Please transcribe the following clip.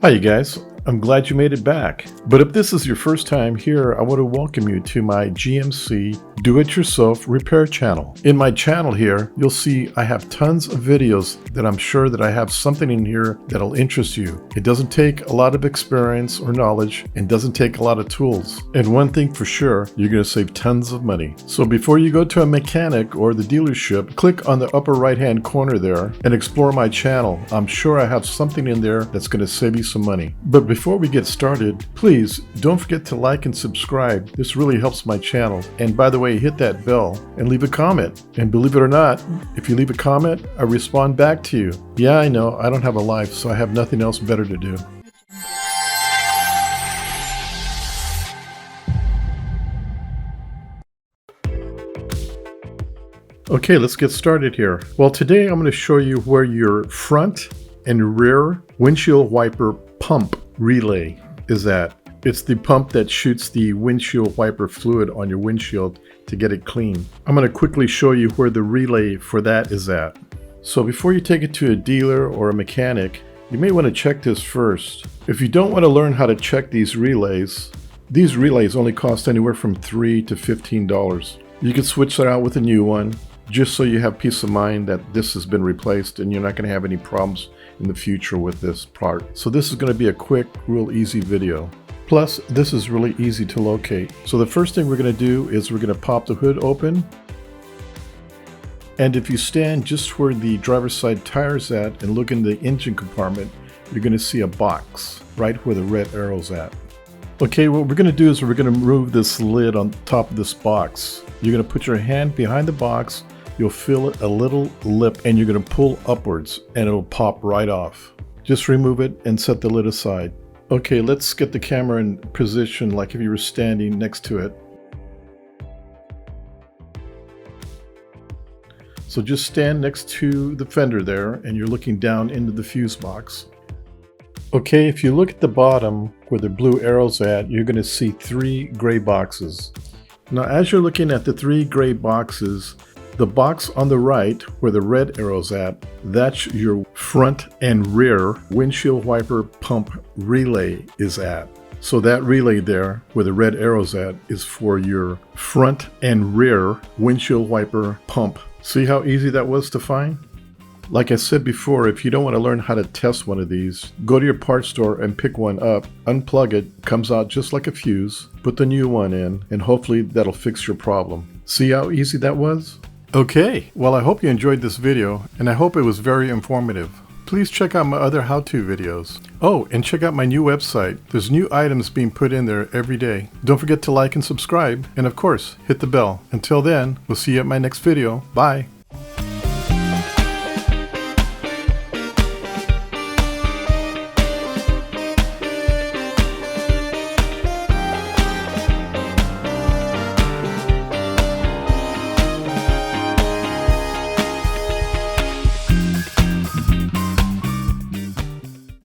Hi you guys, I'm glad you made it back. But if this is your first time here, I want to welcome you to my GMC Do-It-Yourself Repair channel. In my channel here, you'll see I have tons of videos that I'm sure that I have something in here that'll interest you. It doesn't take a lot of experience or knowledge and doesn't take a lot of tools. And one thing for sure, you're going to save tons of money. So before you go to a mechanic or the dealership, click on the upper right hand corner there and explore my channel. I'm sure I have something in there that's going to save you some money. But before we get started, please don't forget to like and subscribe. This really helps my channel. And by the way, hit that bell and leave a comment. And believe it or not, if you leave a comment, I respond back to you. Yeah, I know, I don't have a life, so I have nothing else better to do. Okay, let's get started here. Well, today I'm going to show you where your front and rear windshield wiper pump relay is at. It's the pump that shoots the windshield wiper fluid on your windshield to get it clean. I'm going to quickly show you where the relay for that is at. So before you take it to a dealer or a mechanic, you may want to check this first. If you don't want to learn how to check these relays only cost anywhere from $3 to $15. You can switch that out with a new one, just so you have peace of mind that this has been replaced and you're not going to have any problems in the future with this part. So this is going to be a quick, real easy video. Plus, this is really easy to locate. So the first thing we're going to do is we're going to pop the hood open. And if you stand just where the driver's side tire is at and look in the engine compartment, you're going to see a box right where the red arrow's at. Okay, what we're going to do is we're going to remove this lid on top of this box. You're going to put your hand behind the box. You'll feel a little lip and you're going to pull upwards and it'll pop right off. Just remove it and set the lid aside. Okay, let's get the camera in position like if you were standing next to it. So just stand next to the fender there and you're looking down into the fuse box. Okay, if you look at the bottom where the blue arrow's at, you're going to see 3 gray boxes. Now as you're looking at the 3 gray boxes, the box on the right where the red arrow's at, that's your front and rear windshield wiper pump relay is at. So that relay there where the red arrow's at is for your front and rear windshield wiper pump. See how easy that was to find? Like I said before, if you don't want to learn how to test one of these, go to your parts store and pick one up, unplug it, comes out just like a fuse, put the new one in, and hopefully that'll fix your problem. See how easy that was? Okay, well I hope you enjoyed this video, and I hope it was very informative. Please check out my other how-to videos. Oh, and check out my new website. There's new items being put in there every day. Don't forget to like and subscribe, and of course, hit the bell. Until then, we'll see you at my next video. Bye!